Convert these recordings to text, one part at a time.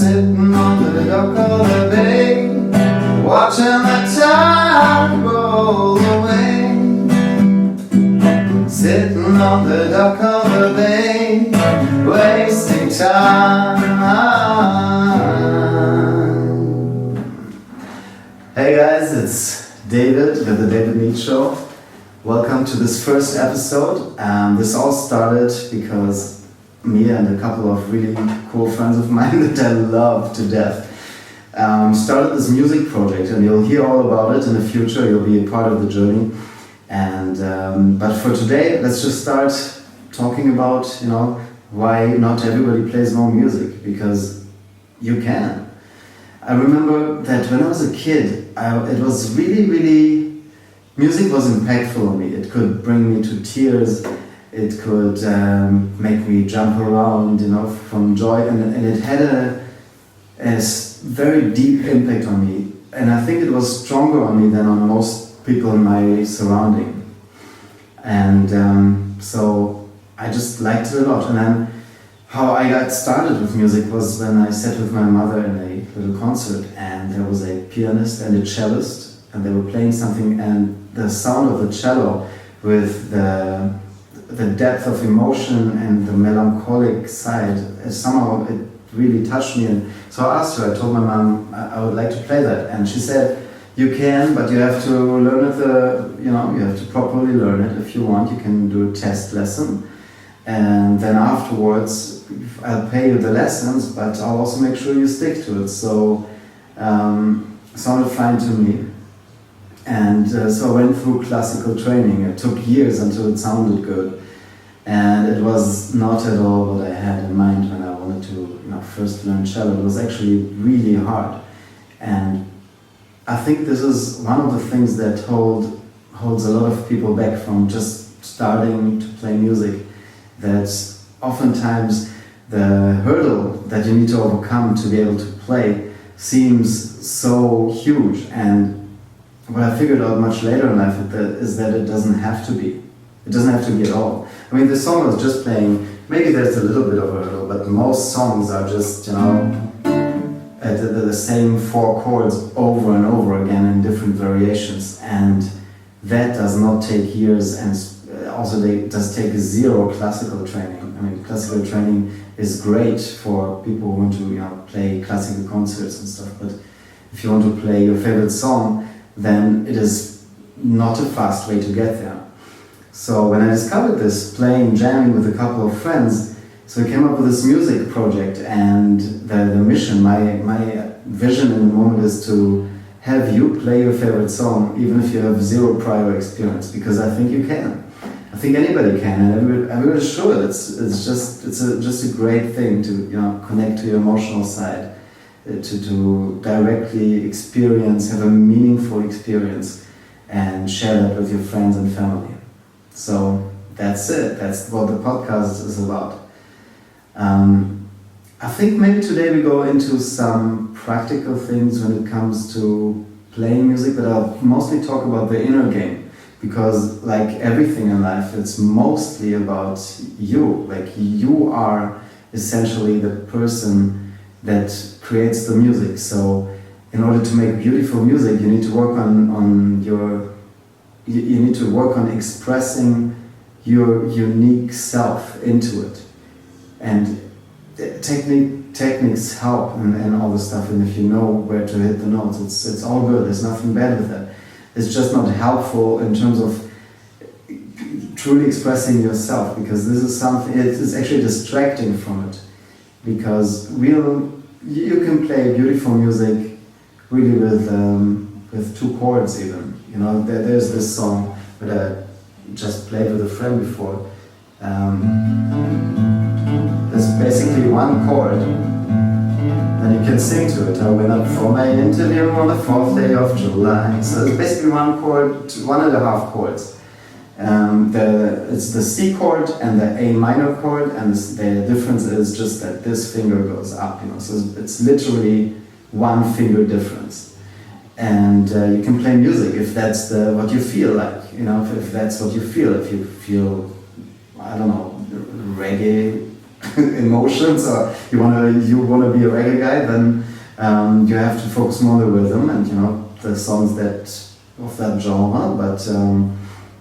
sitting on the dock of the bay, watching the tide roll away. Sitting on the dock of the bay, wasting time. Hey guys, it's David with the DavidNeat Show. Welcome to this first episode. This all started because me and a couple of really cool friends of mine that I love to death started this music project, and you'll hear all about it in the future. You'll be a part of the journey. And but for today, let's just start talking about, why not everybody plays more music, because you can. I remember that when I was a kid, it was really, music was impactful on me. It could bring me to tears. It could make me jump around, from joy, and it had a very deep impact on me. And I think it was stronger on me than on most people in my surrounding. And so I just liked it a lot. And then how I got started with music was when I sat with my mother in a little concert, and there was a pianist and a cellist, and they were playing something, and the sound of the cello with the depth of emotion and the melancholic side, somehow it really touched me. And so I asked her, I told my mom I would like to play that, and she said, you can, but you have to learn it, you have to properly learn it. If you want, you can do a test lesson, and then afterwards I'll pay you the lessons, but I'll also make sure you stick to it. So sounded fine to me. And so I went through classical training. It took years until it sounded good, and it was not at all what I had in mind when I wanted to first learn cello. It was actually really hard, and I think this is one of the things that holds a lot of people back from just starting to play music. That oftentimes the hurdle that you need to overcome to be able to play seems so huge, and what I figured out much later in life is that it doesn't have to be. It doesn't have to be at all. I mean, the song I was just playing, maybe there's a little bit of a hurdle, but most songs are just, at the same 4 chords over and over again in different variations. And that does not take years, and also it does take 0 classical training. I mean, classical training is great for people who want to play classical concerts and stuff, but if you want to play your favorite song, then it is not a fast way to get there. So when I discovered this, jamming with a couple of friends, so we came up with this music project, and the mission, my vision in the moment is to have you play your favorite song, even if you have 0 prior experience, because I think you can. I think anybody can, and everybody should. It's just a great thing to connect to your emotional side. To directly experience, have a meaningful experience, and share that with your friends and family. So that's it. That's what the podcast is about. I think maybe today we go into some practical things when it comes to playing music, but I'll mostly talk about the inner game, because like everything in life, it's mostly about you. Like you are essentially the person that creates the music. So in order to make beautiful music, you need to work you need to work on expressing your unique self into it. And techniques help and all the stuff, and if you know where to hit the notes, it's all good. There's nothing bad with that. It's just not helpful in terms of truly expressing yourself, because this is something, it's actually distracting from it. Because you can play beautiful music really with 2 chords even. There's this song that I just played with a friend before. There's basically 1 chord, and you can sing to it. I went up for my interview on the 4th day of July. So it's basically 1 chord, 1.5 chords. It's the C chord and the A minor chord, and the difference is just that this finger goes up, so it's literally 1 finger difference. And you can play music if that's what you feel like, if that's what you feel. If you feel, I don't know, reggae, emotions, or you wanna be a reggae guy, then you have to focus more on the rhythm and the songs that of that genre. But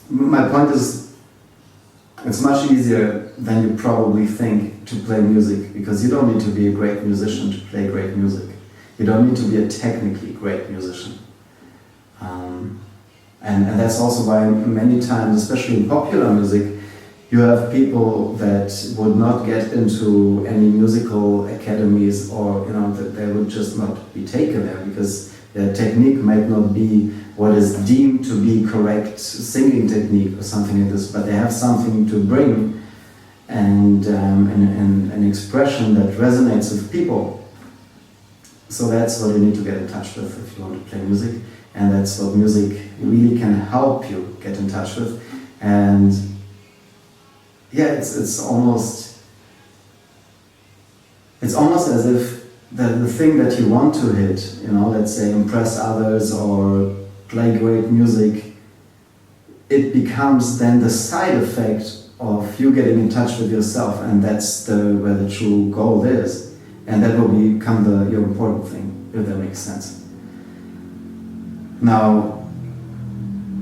my point is, it's much easier than you probably think to play music, because you don't need to be a great musician to play great music. You don't need to be a technically great musician. And that's also why many times, especially in popular music, you have people that would not get into any musical academies, or that they would just not be taken there because their technique might not be what is deemed to be correct singing technique or something like this, but they have something to bring and an expression that resonates with people. So that's what you need to get in touch with if you want to play music, and that's what music really can help you get in touch with. And yeah, it's almost as if the thing that you want to hit, let's say impress others or play great music, it becomes then the side effect of you getting in touch with yourself, and that's where the true goal is, and that will become your important thing, if that makes sense. Now,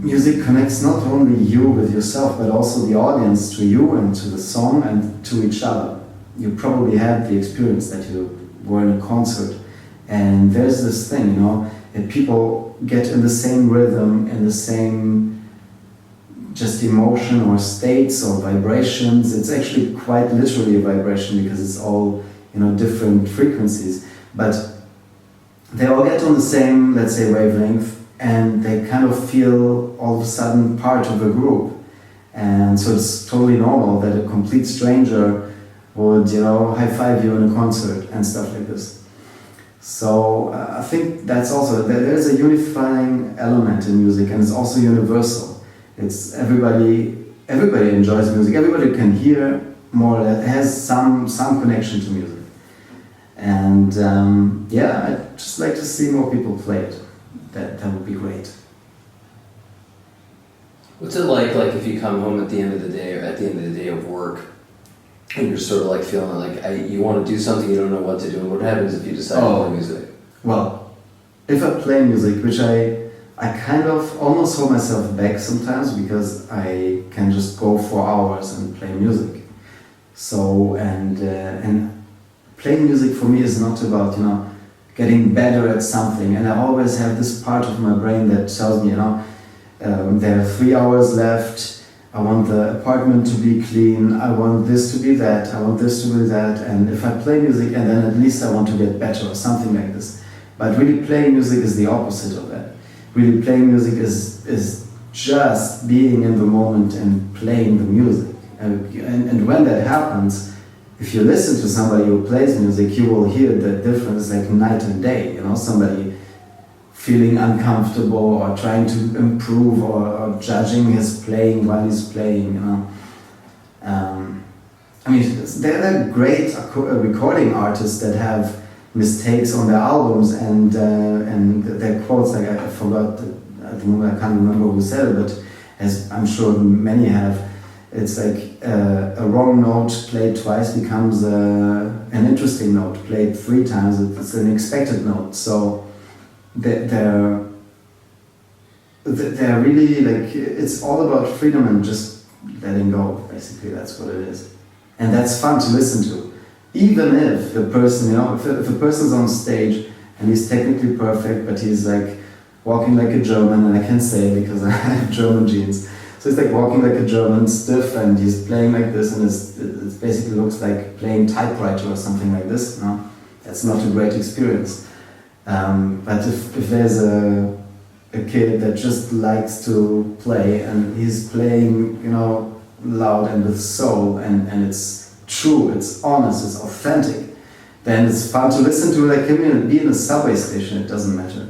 music connects not only you with yourself, but also the audience to you and to the song and to each other. You probably had the experience that you were in a concert, and there's this thing, that people get in the same rhythm, in the same just emotion or states or vibrations. It's actually quite literally a vibration, because it's all different frequencies, but they all get on the same, let's say, wavelength, and they kind of feel all of a sudden part of a group. And so it's totally normal that a complete stranger would high-five you in a concert and stuff like this. So I think that's also, there's a unifying element in music, and it's also universal. It's everybody enjoys music, everybody can hear more or less, has some connection to music. And I'd just like to see more people play it. That would be great. What's it like if you come home at the end of the day, or at the end of the day of work, and you're sort of feeling like you want to do something, you don't know what to do, and what happens if you decide to play music? Well, if I play music, which I kind of almost hold myself back sometimes, because I can just go for hours and play music. So, and playing music for me is not about, getting better at something, and I always have this part of my brain that tells me, there are 3 hours left, I want the apartment to be clean, I want this to be that, I want this to be that, and if I play music, and then at least I want to get better or something like this. But really playing music is the opposite of that. Really playing music is just being in the moment and playing the music. And when that happens, if you listen to somebody who plays music, you will hear the difference like night and day. Somebody feeling uncomfortable or trying to improve or judging his playing while he's playing. There are great recording artists that have mistakes on their albums and their quotes. Like I forgot at the moment, I can't remember who said it, but as I'm sure many have. It's like a wrong note played twice becomes an interesting note played 3 times. It's an expected note. So they're really it's all about freedom and just letting go. Basically, that's what it is, and that's fun to listen to. Even if the person, if a person's on stage and he's technically perfect, but he's walking like a German, and I can say because I have German genes. So it's walking like a German, stiff, and he's playing like this, and it basically looks like playing typewriter or something like this. That's not a great experience. But if there's a kid that just likes to play, and he's playing, loud and with soul, and it's true, it's honest, it's authentic, then it's fun to listen to. Be in a subway station, it doesn't matter.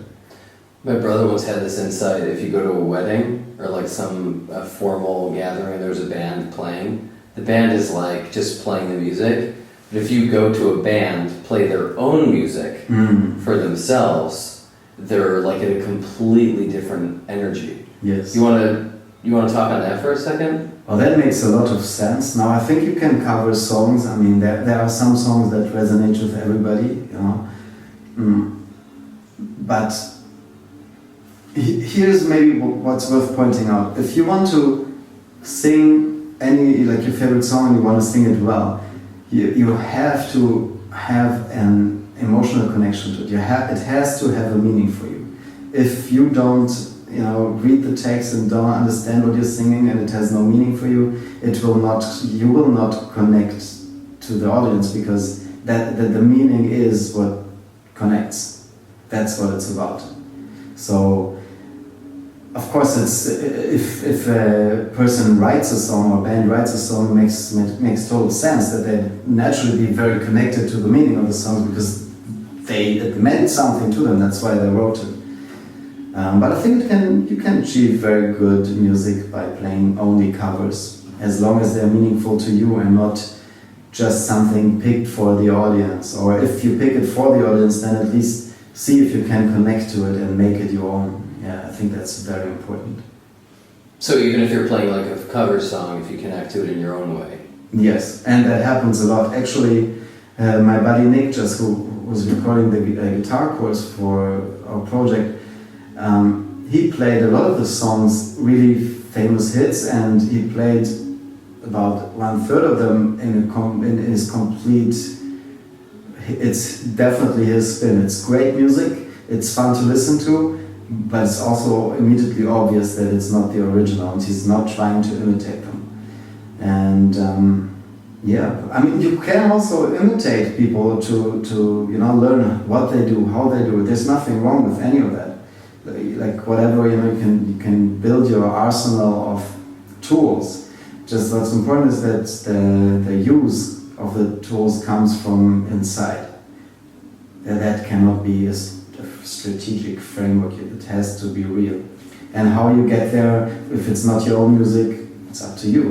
My brother once had this insight: if you go to a wedding or some formal gathering, there's a band playing. The band is just playing the music. But if you go to a band play their own music for themselves, they're in a completely different energy. Yes. You want to talk on that for a second? Oh, that makes a lot of sense. Now, I think you can cover songs. I mean, there are some songs that resonate with everybody, you know. But here's maybe what's worth pointing out. If you want to sing any, like your favorite song and you want to sing it well, you have to have an emotional connection to it. It has to have a meaning for you. If you don't, you know, read the text and don't understand what you're singing and it has no meaning for you, you will not connect to the audience, because the meaning is what connects. That's what it's about. So, of course, if a person writes a song or a band writes a song, it makes total sense that they naturally be very connected to the meaning of the song, because it meant something to them. That's why they wrote it. But I think you can achieve very good music by playing only covers, as long as they're meaningful to you and not just something picked for the audience. Or if you pick it for the audience, then at least see if you can connect to it and make it your own. Yeah, I think that's very important. So even if you're playing like a cover song, if you connect to it in your own way. Yes, and that happens a lot. Actually, my buddy Nick, who was recording the guitar chords for our project, he played a lot of the songs, really famous hits, and he played about 1/3 of them in his complete. It's definitely his spin. It's great music. It's fun to listen to, but it's also immediately obvious that it's not the original, and he's not trying to imitate them. And yeah, I mean, you can also imitate people to learn what they do, how they do it. There's nothing wrong with any of that. Like whatever, you can build your arsenal of tools. Just what's important is that the use of the tools comes from inside. That cannot be a strategic framework. It has to be real. And how you get there, if it's not your own music, it's up to you.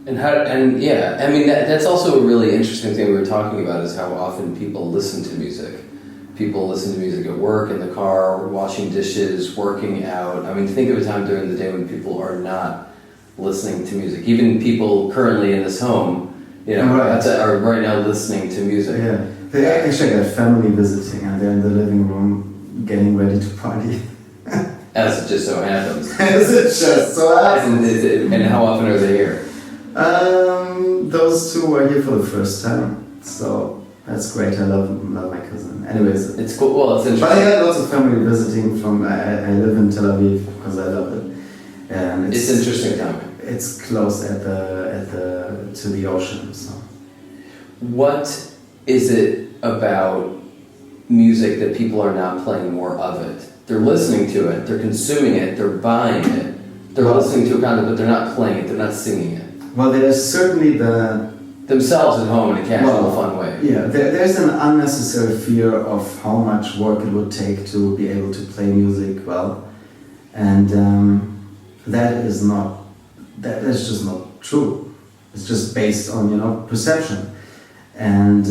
Yeah, I mean that's also a really interesting thing we were talking about, is how often people listen to music. People listen to music at work, in the car, washing dishes, working out. I mean, think of a time during the day when people are not listening to music. Even people currently in this home, are right now listening to music. Yeah, they actually got family visiting, and they're in the living room getting ready to party. As it just so happens. As it just so happens. And how often are they here? Those two were here for the first time, so that's great. I love my cousin. Anyways, it's cool. Well, it's interesting. But I had lots of family visiting from. I live in Tel Aviv because I love it, and it's interesting time. It's close to the ocean. So, what is it about music that people are not playing more of it? They're listening to it, they're consuming it, they're buying it, they're listening to it kind of, but they're not playing it, they're not singing it. Well, there's certainly themselves at home in a casual, fun way. Yeah, there's an unnecessary fear of how much work it would take to be able to play music well, and that is just not true. It's just based on perception, and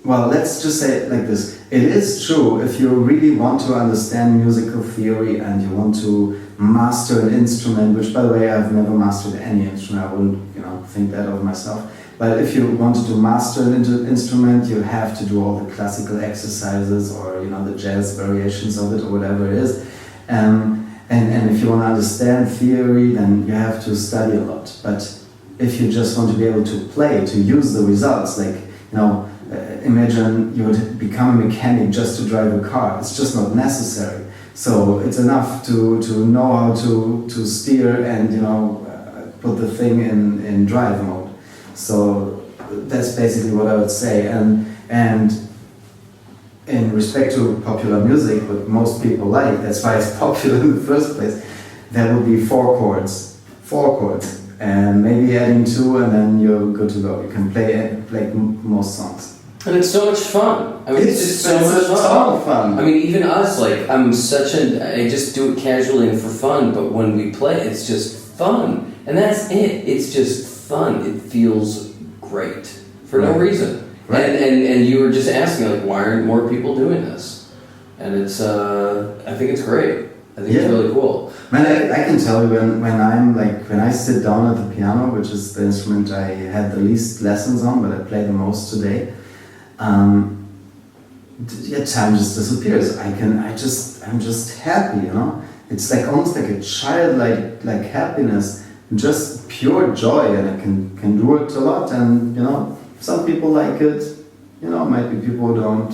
well, let's just say it like this. It is true, if you really want to understand musical theory and you want to master an instrument, which by the way I've never mastered any instrument, I wouldn't think that of myself, but if you wanted to master an instrument, you have to do all the classical exercises or the jazz variations of it or whatever it is, and if you want to understand theory, then you have to study a lot. But if you just want to be able to play, to use the results, like imagine you would become a mechanic just to drive a car. It's just not necessary. So it's enough to know how to steer and put the thing in drive mode. So that's basically what I would say. And in respect to popular music, what most people like, that's why it's popular in the first place, that would be 4 chords. 4 chords. And maybe adding 2 and then you're good to go. You can play most songs. And it's so much fun. I mean, it's just so much fun. I mean, even us, I just do it casually and for fun, but when we play, it's just fun. And that's it. It's just fun. It feels great for no reason. Right. And you were just asking, why aren't more people doing this? And it's, I think it's great. I think it's really cool. Man, I can tell you when I sit down at the piano, which is the instrument I had the least lessons on, but I play the most today. Time just disappears. I'm just happy, you know. It's like almost like a childlike happiness, just pure joy, and I can do it a lot. And you know, some people like it. You know, might be people who don't.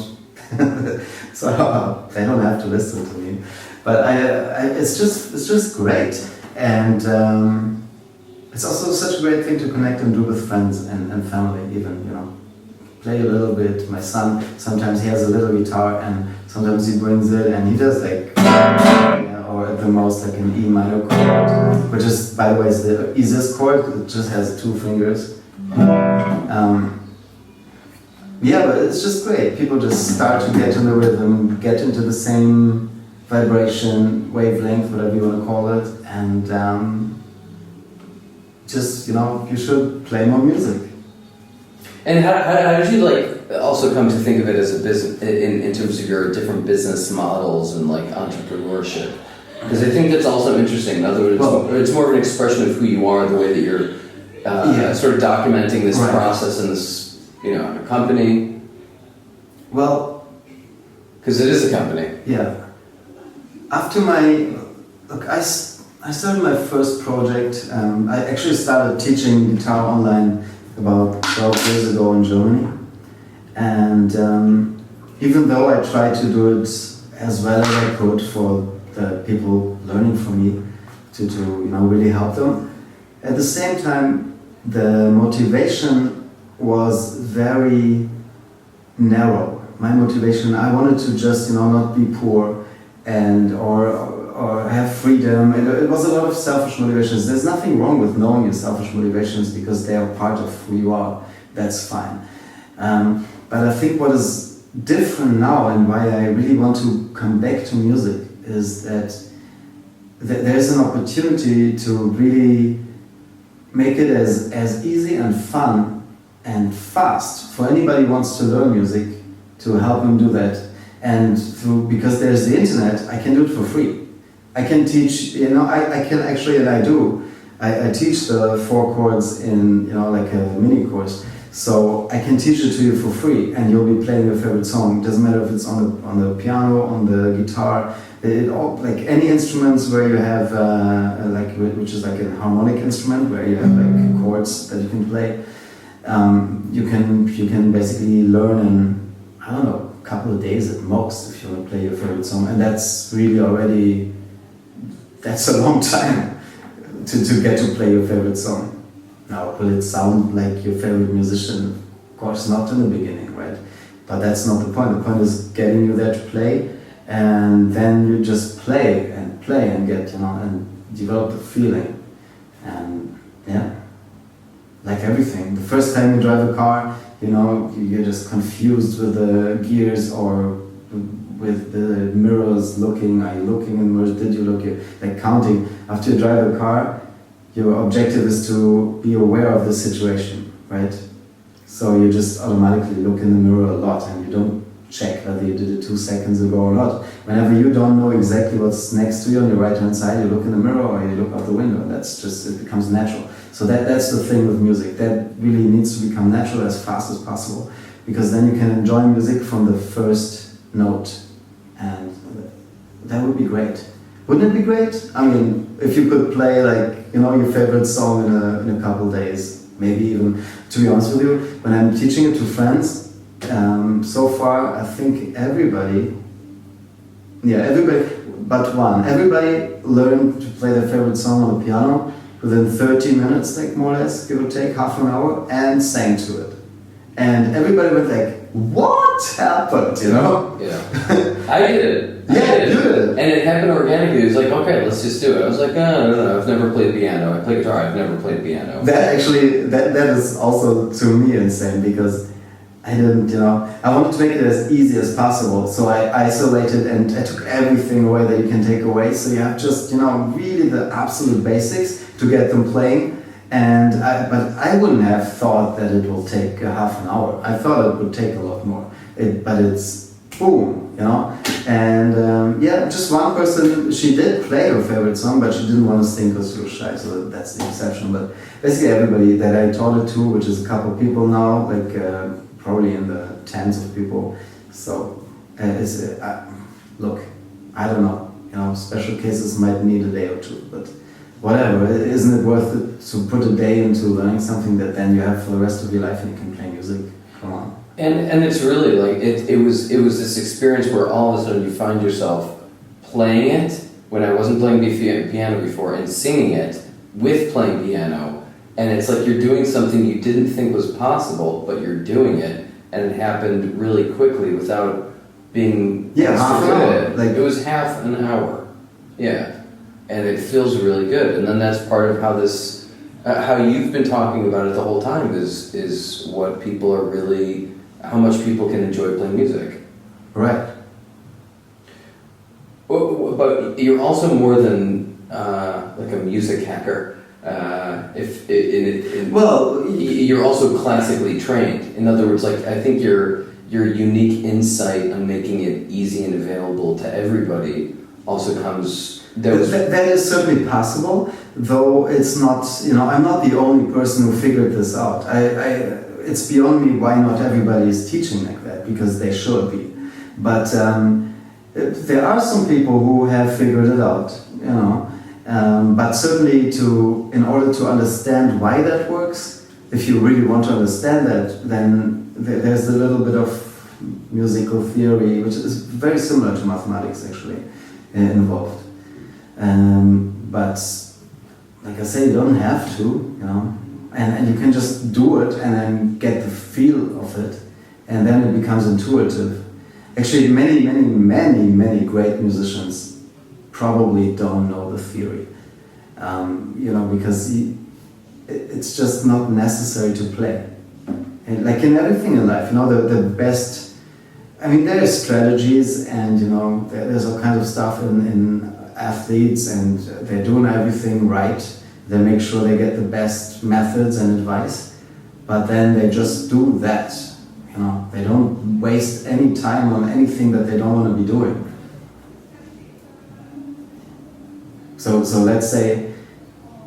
So they don't have to listen to me. But it's just great, and it's also such a great thing to connect and do with friends and family. Even, you know, play a little bit. My son sometimes he has a little guitar, and sometimes he brings it and he does like, or at the most like an E minor chord, which is, by the way, is the easiest chord. It just has 2 fingers. Yeah, but it's just great. People just start to get in the rhythm, get into the same vibration, wavelength, whatever you want to call it, and just, you know, you should play more music. And how did you like also come to think of it as a business in terms of your different business models and like entrepreneurship? Because I think that's also interesting. In other words, it's more of an expression of who you are, the way that you're sort of documenting this process and this, you know, a company. Well, because it is a company. Yeah. After I started my first project. I actually started teaching guitar online about 12 years ago in Germany, and even though I tried to do it as well as I could for the people learning from me to you know, really help them, at the same time the motivation was very narrow. My motivation, I wanted to just, you know, not be poor and or have freedom. It was a lot of selfish motivations. There's nothing wrong with knowing your selfish motivations because they are part of who you are. That's fine. But I think what is different now and why I really want to come back to music is that there's an opportunity to really make it as easy and fun and fast for anybody who wants to learn music, to help them do that. And because there's the internet, I can do it for free. I can teach, you know, I can actually, and I do, I teach the 4 chords in, you know, like a mini course. So I can teach it to you for free, and you'll be playing your favorite song. It doesn't matter if it's on the piano, on the guitar, like any instruments where you have like, which is like a harmonic instrument where you have like chords that you can play. You can basically learn in, I don't know, a couple of days at most if you want to play your favorite song, and that's really already, that's a long time to get to play your favorite song. Now, will it sound like your favorite musician? Of course not in the beginning, right? But that's not the point. The point is getting you there to play, and then you just play and get, you know, and develop the feeling. And yeah, like everything. The first time you drive a car, you know, you're just confused with the gears or with the mirrors looking. Are you looking in the mirrors? Did you look? Like counting. After you drive a car, your objective is to be aware of the situation, right? So you just automatically look in the mirror a lot, and you don't check whether you did it 2 seconds ago or not. Whenever you don't know exactly what's next to you on your right-hand side, you look in the mirror or you look out the window. That's just, it becomes natural. So that's the thing with music. That really needs to become natural as fast as possible, because then you can enjoy music from the first note, and that would be great. Wouldn't it be great? I mean, if you could play like, you know, your favorite song in a couple days, maybe even, to be honest with you, when I'm teaching it to friends, so far I think everybody but one, everybody learned to play their favorite song on the piano within 30 minutes, like more or less, give or take, half an hour, and sang to it. And everybody went like, what happened, you know? Yeah. I did it. Yeah, you did it. And it happened organically. It was like, okay, let's just do it. I was like, no, I've never played piano. I play guitar, I've never played piano. That actually, that is also to me insane, because I didn't, you know, I wanted to make it as easy as possible. So I isolated and I took everything away that you can take away. So you have just, you know, really the absolute basics to get them playing. But I wouldn't have thought that it will take a half an hour. I thought it would take a lot more. But it's boom, you know. And yeah, just one person, she did play her favorite song, but she didn't want to sing because she was shy, so that's the exception. But basically everybody that I taught it to, which is a couple of people now, like probably in the tens of people. So look, I don't know, special cases might need a day or two, but whatever, isn't it worth it to put a day into learning something that then you have for the rest of your life and you can play music? Come on. And it's really like it was this experience where all of a sudden you find yourself playing it when I wasn't playing piano before, and singing it with playing piano, and it's like you're doing something you didn't think was possible, but you're doing it, and it happened really quickly without being half an hour. Like it was half an hour, and it feels really good, and then that's part of how this. How you've been talking about it the whole time is what people are really, how much people can enjoy playing music. Right. Well, but you're also more than like a music hacker. You're also classically trained. In other words, like I think your unique insight on making it easy and available to everybody also comes. That is certainly possible, though it's not, I'm not the only person who figured this out. It's beyond me why not everybody is teaching like that, because they should be. But there are some people who have figured it out, but certainly in order to understand why that works, if you really want to understand that, then there's a little bit of musical theory, which is very similar to mathematics actually, involved. But like I say, you don't have to, and you can just do it and then get the feel of it, and then it becomes intuitive. Actually, many great musicians probably don't know the theory, because it's just not necessary to play. And like in everything in life, the best. I mean, there are strategies, and there's all kinds of stuff in athletes, and they're doing everything right. They make sure they get the best methods and advice, but then they just do that. They don't waste any time on anything that they don't want to be doing. So let's say,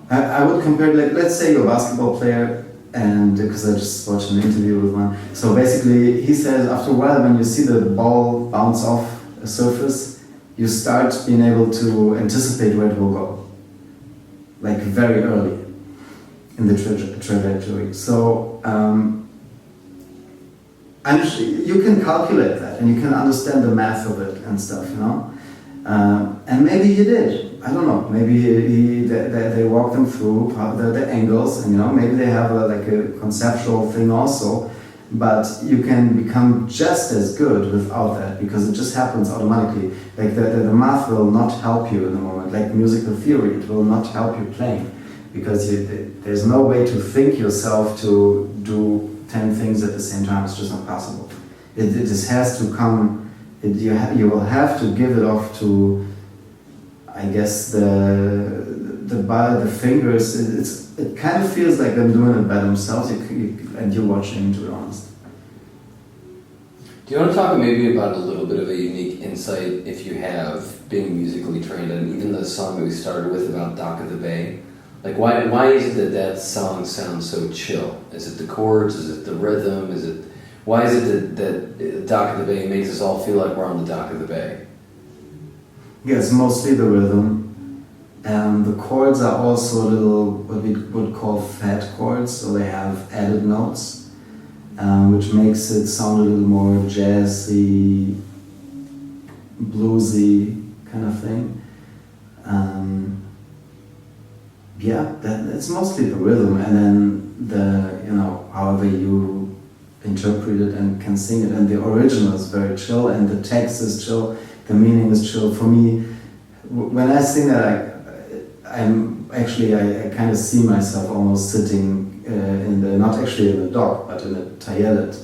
I would compare, let's say you're a basketball player, and because I just watched an interview with one. So basically, he says after a while, when you see the ball bounce off a surface, you start being able to anticipate where it will go, like very early in the trajectory. So you can calculate that, and you can understand the math of it and stuff, and maybe he did. I don't know. Maybe they walk them through the angles, and maybe they have a conceptual thing also. But you can become just as good without that, because it just happens automatically. Like the math will not help you in the moment. Like musical theory, it will not help you playing, because there's no way to think yourself to do 10 things at the same time. It's just not possible. It just has to come. You will have to give it off to, I guess, the fingers. It kind of feels like they're doing it by themselves, and you're watching, to be honest. Do you want to talk maybe about a little bit of a unique insight, if you have, being musically trained, and even the song that we started with about Dock of the Bay? Like, why is it that song sounds so chill? Is it the chords? Is it the rhythm? Why is it that Dock of the Bay makes us all feel like we're on the dock of the bay? Yeah, it's mostly the rhythm. The chords are also little, what we would call fat chords, so they have added notes, which makes it sound a little more jazzy, bluesy kind of thing. It's mostly the rhythm, and then however you interpret it and can sing it. And the original is very chill, and the text is chill, the meaning is chill. For me, when I sing that, I kind of see myself almost sitting not actually in the dock, but in a toilet,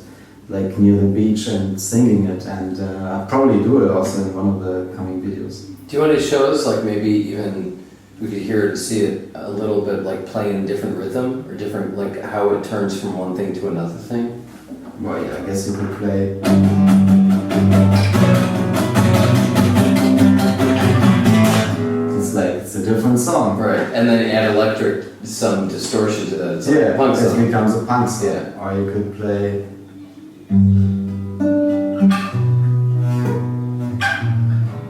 like near the beach, and singing it. And I'll probably do it also in one of the coming videos. Do you want to show us, like maybe even we could hear it, see it a little bit, like playing a different rhythm, or different, like how it turns from one thing to another thing? Well, yeah, I guess you could play. and then add some distortion to that. It's like a punk it song. becomes a punk song. Yeah. Or you could play.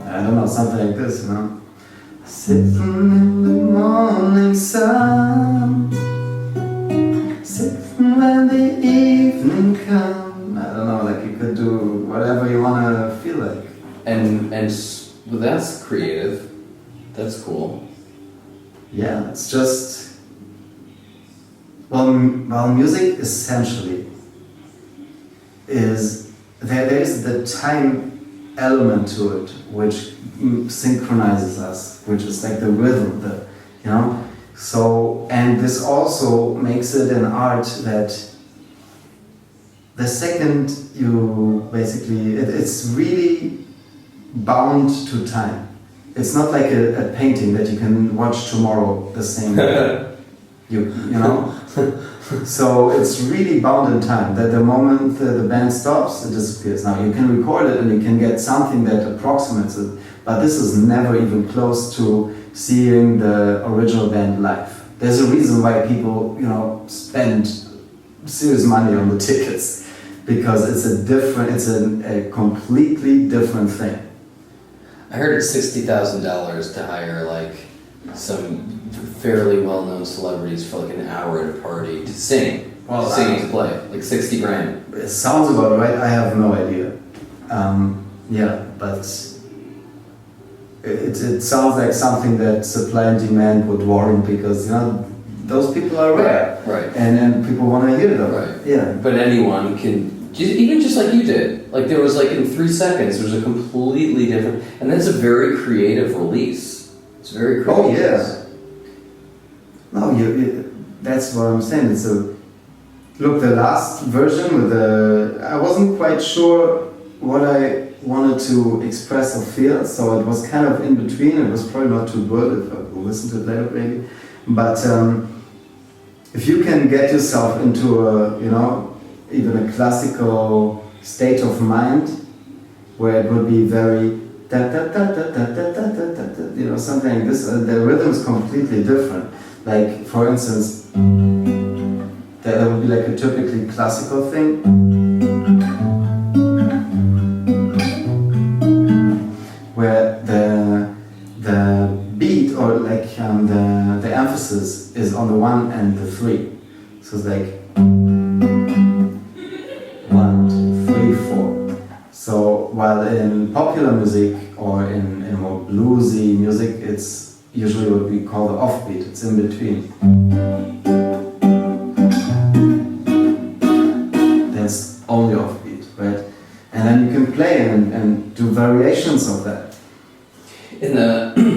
I don't know, something like this, you know. Sitting in the morning sun, sitting when the evening comes. I don't know, like you could do whatever you wanna feel like. Well, that's creative. That's cool. Yeah, it's just well, music essentially is there is the time element to it, which synchronizes us, which is like the rhythm, you know. So, and this also makes it an art that the second you basically, it's really bound to time. It's not like a painting that you can watch tomorrow the same way. You know. So it's really bound in time, that the moment the band stops, it disappears. Now you can record it and you can get something that approximates it, but this is never even close to seeing the original band live. There's a reason why people, you know, spend serious money on the tickets, because it's a completely different thing. I heard it's $60,000 to hire like some fairly well-known celebrities for like an hour at a party to sing. Well, to play, like 60 grand. It sounds about right. I have no idea. Yeah, but it sounds like something that supply and demand would warrant, because you know those people are rare, Right. and people want to hear them. Right. Yeah. But anyone can, even just like you did. Like there was like in 3 seconds, there's a completely different, and that's a very creative release. It's very creative. Oh yeah. No, that's what I'm saying. It's a look. The last version with I wasn't quite sure what I wanted to express or feel, so it was kind of in between. It was probably not too good if I will listen to it later, maybe. But if you can get yourself into a, you know, even a classical state of mind, where it would be very da da da da da da da da da, you know, something like this. The rhythm is completely different. Like, for instance, that would be like a typically classical thing. Where the beat, or like the emphasis is on the 1 and the 3. So it's like 1, 2, 3, 4. So while in popular music or in more bluesy music, it's usually what we call the offbeat. It's in between. That's only offbeat, right? And then you can play and do variations of that. We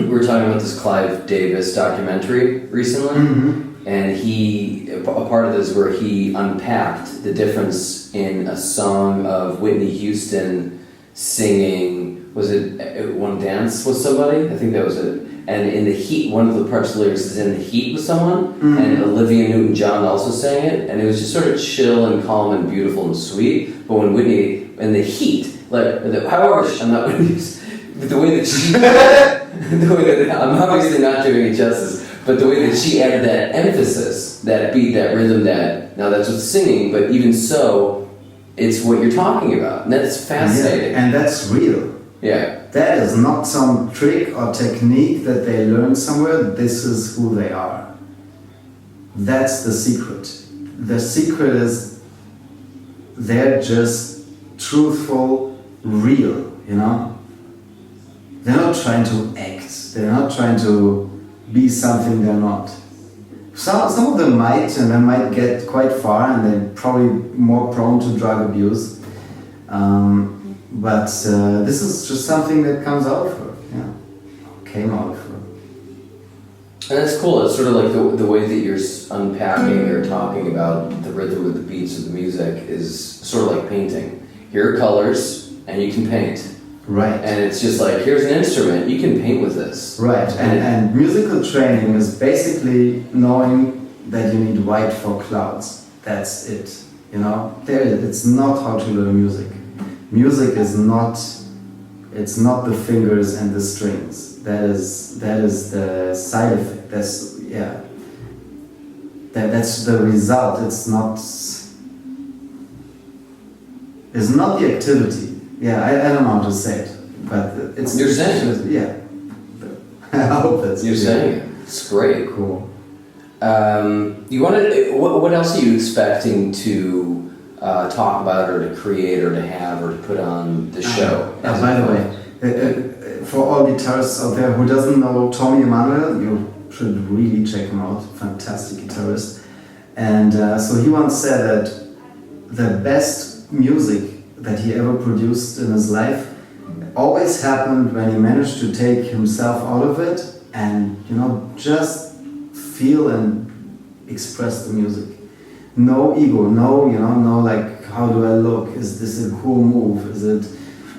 were talking about this Clive Davis documentary recently, and a part of this where he unpacked the difference in a song of Whitney Houston singing, was it One Dance with Somebody? I think that was it. And in the heat, one of the parts of the lyrics is in the heat with someone, and Olivia Newton-John also sang it, and it was just sort of chill and calm and beautiful and sweet. But when Whitney, in the heat, like, however, I'm not Whitney, but the way that she, I'm obviously not doing it justice, but the way that she added that emphasis, that beat, that rhythm, now that's what's singing, but even so, it's what you're talking about, and that's fascinating. Yeah, and that's real. Yeah. That is not some trick or technique that they learned somewhere. This is who they are. That's the secret. The secret is they're just truthful, real, you know? They're not trying to act. They're not trying to be something they're not. Some of them might, and they might get quite far, and they're probably more prone to drug abuse. But this is just something that comes out of her, came out of her. And that's cool. It's sort of like the way that you're unpacking or talking about the rhythm of the beats of the music is sort of like painting. Here are colors, and you can paint. Right. And it's just like, here's an instrument, you can paint with this. Right. And musical training is basically knowing that you need white for clouds. That's it. You know, it's not how to learn music. Music is not, it's not the fingers and the strings. That is the side effect. yeah, that's the result. It's not the activity. Yeah, I don't know how to say it, but it's. You're saying it. Yeah. I hope that's. You're saying it. It's great. Cool. You wanted. What else are you expecting to talk about, or to create, or to have, or to put on the show? By the way, for all guitarists out there who doesn't know Tommy Emmanuel, you should really check him out. Fantastic guitarist. And so he once said that the best music that he ever produced in his life always happened when he managed to take himself out of it and, just feel and express the music. No ego, no like, how do I look? Is this a cool move? Is it,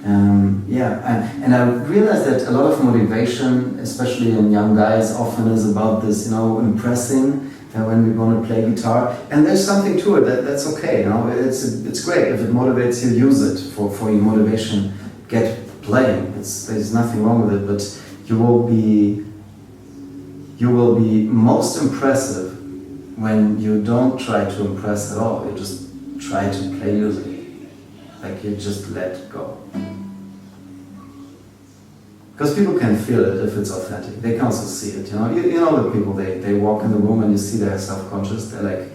and I realized that a lot of motivation, especially in young guys, often is about this, impressing when we're going to play guitar. And there's something to it, that's okay, it's great. If it motivates you, use it for your motivation. Get playing, there's nothing wrong with it, but you will be most impressive when you don't try to impress at all. You just try to play music. Like you just let go. Because people can feel it if it's authentic. They can also see it. You know the people, they walk in the room and you see they're self-conscious. They're like,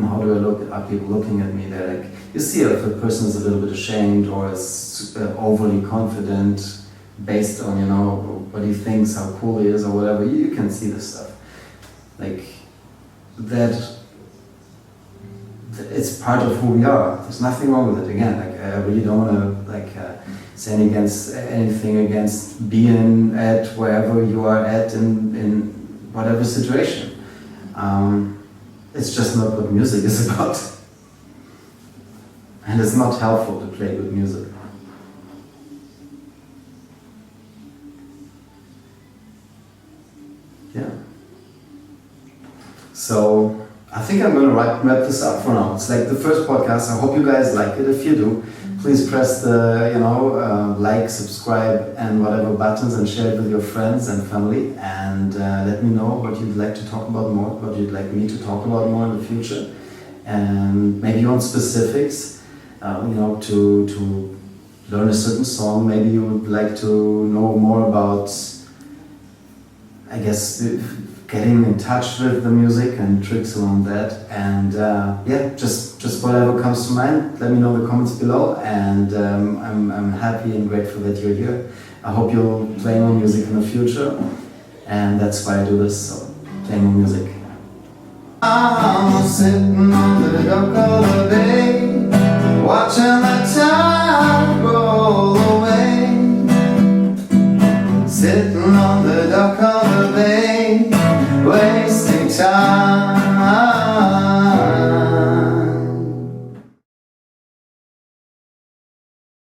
how do I look? Are people looking at me? They're like, you see if a person is a little bit ashamed or is overly confident based on, what he thinks, how cool he is or whatever. You can see this stuff. Like, that it's part of who we are. There's nothing wrong with it. Again, like, I really don't want to say anything against being at wherever you are at in whatever situation. It's just not what music is about. And it's not helpful to play good music. Yeah. So I think I'm going to wrap this up for now. It's like the first podcast. I hope you guys like it. If you do, please press the like, subscribe, and whatever buttons, and share it with your friends and family. And let me know what you'd like to talk about more, what you'd like me to talk about more in the future, and maybe you want specifics. To learn a certain song. Maybe you would like to know more about, I guess, getting in touch with the music and tricks around that. And just whatever comes to mind, let me know in the comments below. And I'm happy and grateful that you're here. I hope you'll play more music in the future. And that's why I do this, so play more music. I'm sitting on the dock of the bay, watching the tide roll away. Sitting on the dock of the bay, wasting time.